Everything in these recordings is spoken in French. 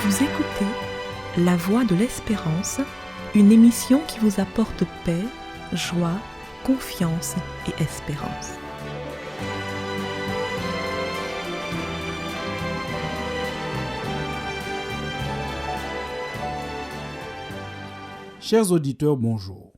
Vous écoutez La Voix de l'Espérance, une émission qui vous apporte paix, joie, confiance et espérance. Chers auditeurs, bonjour.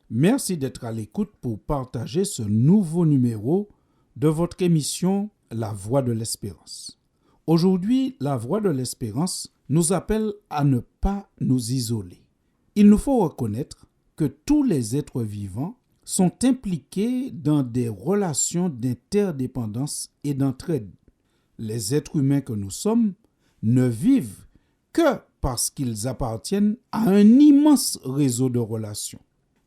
Merci d'être à l'écoute pour partager ce nouveau numéro de votre émission La Voix de l'Espérance. Aujourd'hui, La Voix de l'Espérance nous appelle à ne pas nous isoler. Il nous faut reconnaître que tous les êtres vivants sont impliqués dans des relations d'interdépendance et d'entraide. Les êtres humains que nous sommes ne vivent que parce qu'ils appartiennent à un immense réseau de relations.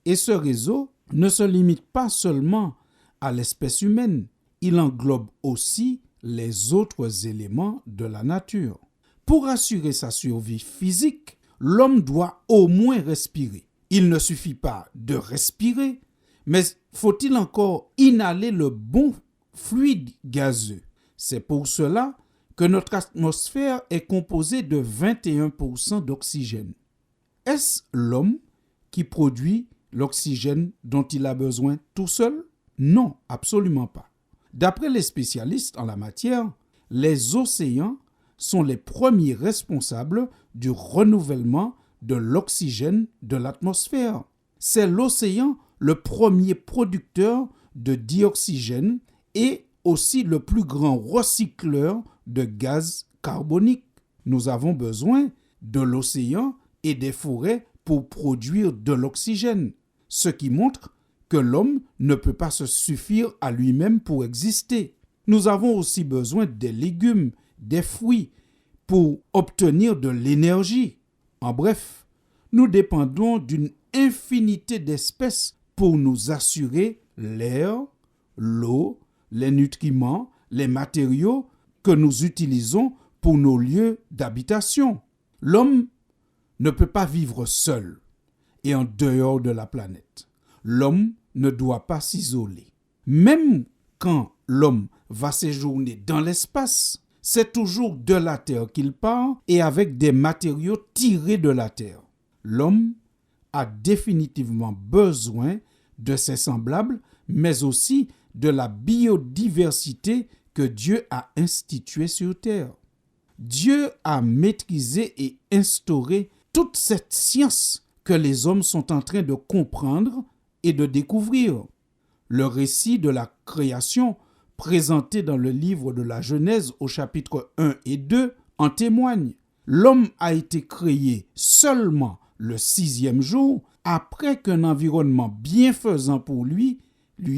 Et ce réseau ne se limite pas seulement à l'espèce humaine, il englobe aussi les autres éléments de la nature. Pour assurer sa survie physique, l'homme doit au moins respirer. Il ne suffit pas de respirer, mais faut-il encore inhaler le bon fluide gazeux. C'est pour cela que notre atmosphère est composée de 21% d'oxygène. Est-ce l'homme qui produit l'oxygène dont il a besoin tout seul? Non, absolument pas. D'après les spécialistes en la matière, les océans sont les premiers responsables du renouvellement de l'oxygène de l'atmosphère. C'est l'océan le premier producteur de dioxygène et aussi le plus grand recycleur de gaz carbonique. Nous avons besoin de l'océan et des forêts pour produire de l'oxygène, ce qui montre que l'homme ne peut pas se suffire à lui-même pour exister. Nous avons aussi besoin des légumes, des fruits, pour obtenir de l'énergie. En bref, nous dépendons d'une infinité d'espèces pour nous assurer l'air, l'eau, les nutriments, les matériaux que nous utilisons pour nos lieux d'habitation. L'homme ne peut pas vivre seul et en dehors de la planète. L'homme ne doit pas s'isoler. Même quand l'homme va séjourner dans l'espace, c'est toujours de la Terre qu'il part et avec des matériaux tirés de la Terre. L'homme a définitivement besoin de ses semblables, mais aussi de la biodiversité que Dieu a instituée sur Terre. Dieu a maîtrisé et instauré toute cette science que les hommes sont en train de comprendre et de découvrir. Le récit de la création présenté dans le livre de la Genèse au chapitre 1 et 2 en témoigne. L'homme a été créé seulement le 6e jour après qu'un environnement bienfaisant pour lui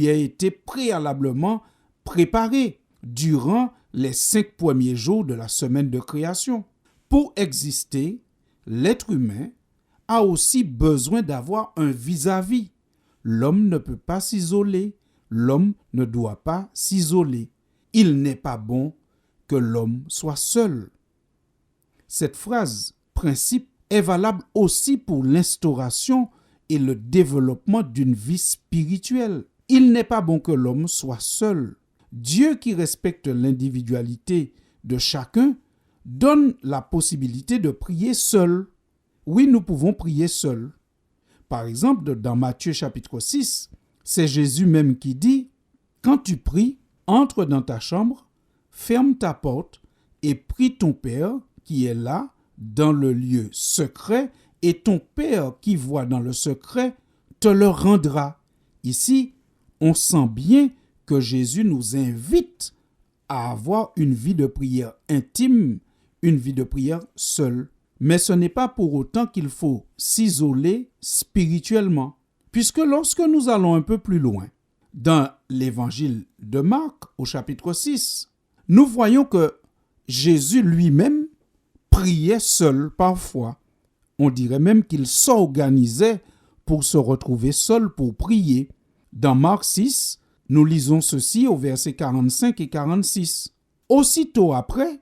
a été préalablement préparé durant les 5 premiers jours de la semaine de création. Pour exister, l'être humain a aussi besoin d'avoir un vis-à-vis. L'homme ne peut pas s'isoler. L'homme ne doit pas s'isoler. Il n'est pas bon que l'homme soit seul. Cette phrase, principe, est valable aussi pour l'instauration et le développement d'une vie spirituelle. Il n'est pas bon que l'homme soit seul. Dieu, qui respecte l'individualité de chacun, donne la possibilité de prier seul. Oui, nous pouvons prier seul. Par exemple, dans Matthieu chapitre 6, c'est Jésus même qui dit « Quand tu pries, entre dans ta chambre, ferme ta porte et prie ton Père qui est là, dans le lieu secret, et ton Père qui voit dans le secret te le rendra. » Ici, on sent bien que Jésus nous invite à avoir une vie de prière intime, une vie de prière seule. Mais ce n'est pas pour autant qu'il faut s'isoler spirituellement. Puisque lorsque nous allons un peu plus loin, dans l'évangile de Marc, au chapitre 6, nous voyons que Jésus lui-même priait seul parfois. On dirait même qu'il s'organisait pour se retrouver seul pour prier. Dans Marc 6, nous lisons ceci au verset 45 et 46. Aussitôt après,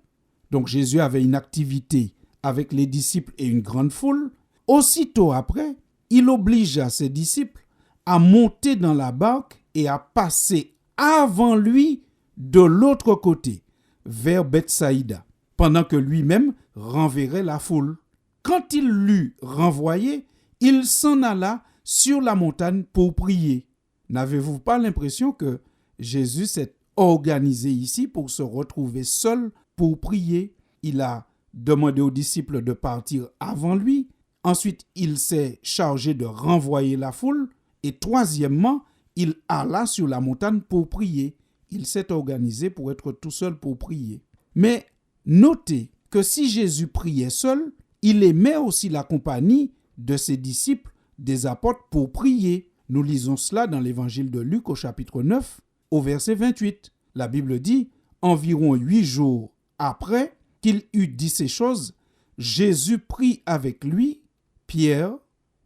donc Jésus avait une activité avec les disciples et une grande foule. Aussitôt après, il obligea ses disciples à monter dans la barque et à passer avant lui de l'autre côté, vers Bethsaïda, pendant que lui-même renverrait la foule. Quand il l'eut renvoyé, il s'en alla sur la montagne pour prier. N'avez-vous pas l'impression que Jésus s'est organisé ici pour se retrouver seul pour prier? Il a demandé aux disciples de partir avant lui. Ensuite, il s'est chargé de renvoyer la foule. Et troisièmement, il alla sur la montagne pour prier. Il s'est organisé pour être tout seul pour prier. Mais notez que si Jésus priait seul, il aimait aussi la compagnie de ses disciples, des apôtres, pour prier. Nous lisons cela dans l'évangile de Luc au chapitre 9, au verset 28. La Bible dit, environ 8 jours après qu'il eut dit ces choses, Jésus prit avec lui Pierre,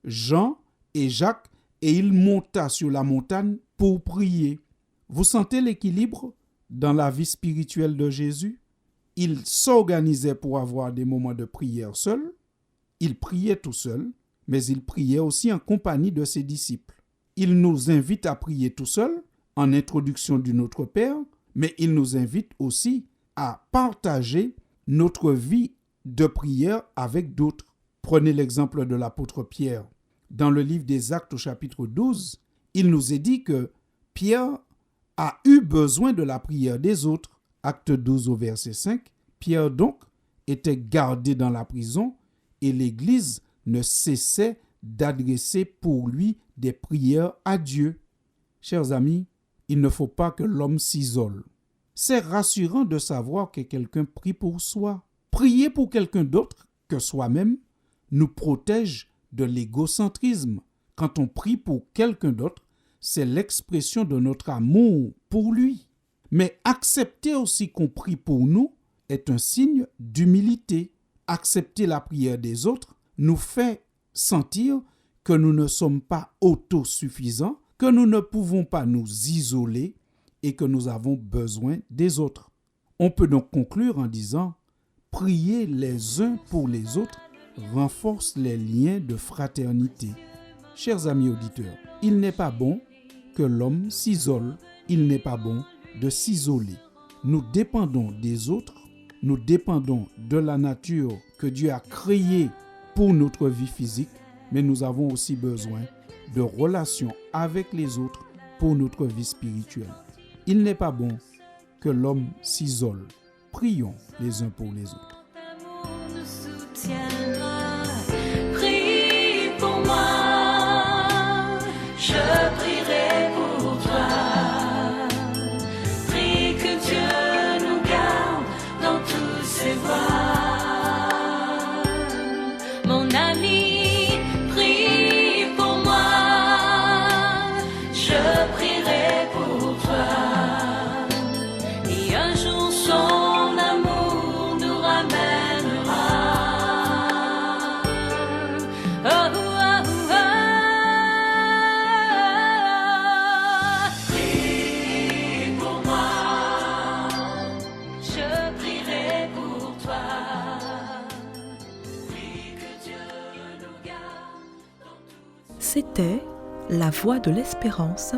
Jean et Jacques, et il monta sur la montagne pour prier. Vous sentez l'équilibre dans la vie spirituelle de Jésus? Il s'organisait pour avoir des moments de prière seul. Il priait tout seul, mais il priait aussi en compagnie de ses disciples. Il nous invite à prier tout seul, en introduction du Notre Père, mais il nous invite aussi à partager notre vie de prière avec d'autres. Prenez l'exemple de l'apôtre Pierre. Dans le livre des Actes au chapitre 12, il nous est dit que Pierre a eu besoin de la prière des autres. Acte 12 au verset 5, Pierre donc était gardé dans la prison et l'Église ne cessait d'adresser pour lui des prières à Dieu. Chers amis, il ne faut pas que l'homme s'isole. C'est rassurant de savoir que quelqu'un prie pour soi. Prier pour quelqu'un d'autre que soi-même nous protège de l'égocentrisme. Quand on prie pour quelqu'un d'autre, c'est l'expression de notre amour pour lui. Mais accepter aussi qu'on prie pour nous est un signe d'humilité. Accepter la prière des autres nous fait sentir que nous ne sommes pas autosuffisants, que nous ne pouvons pas nous isoler et que nous avons besoin des autres. On peut donc conclure en disant « Prier les uns pour les autres renforce les liens de fraternité ». Chers amis auditeurs, il n'est pas bon que l'homme s'isole, il n'est pas bon de s'isoler. Nous dépendons des autres, nous dépendons de la nature que Dieu a créée pour notre vie physique, mais nous avons aussi besoin de relations avec les autres pour notre vie spirituelle. Il n'est pas bon que l'homme s'isole. Prions les uns pour les autres. Prie pour moi, je prierai pour toi. Prie que Dieu nous garde dans tous ses voies. Mon ami, prie pour moi, je prierai pour toi. Et un jour son amour nous ramènera. Oh, oh, oh, oh. Prie pour moi, je prierai pour toi. Prie que Dieu nous garde dans tout. C'était La Voix de l'Espérance,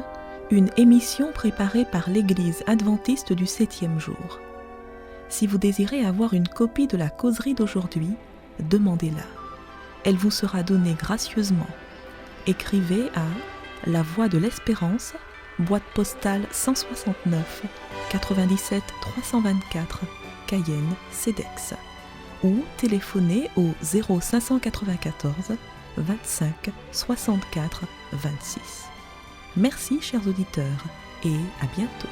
une émission préparée par l'Église adventiste du 7e jour. Si vous désirez avoir une copie de la causerie d'aujourd'hui, demandez-la. Elle vous sera donnée gracieusement. Écrivez à La Voix de l'Espérance, boîte postale 169 97 324, Cayenne, CEDEX, ou téléphonez au 0594 25 64 26. Merci chers auditeurs et à bientôt.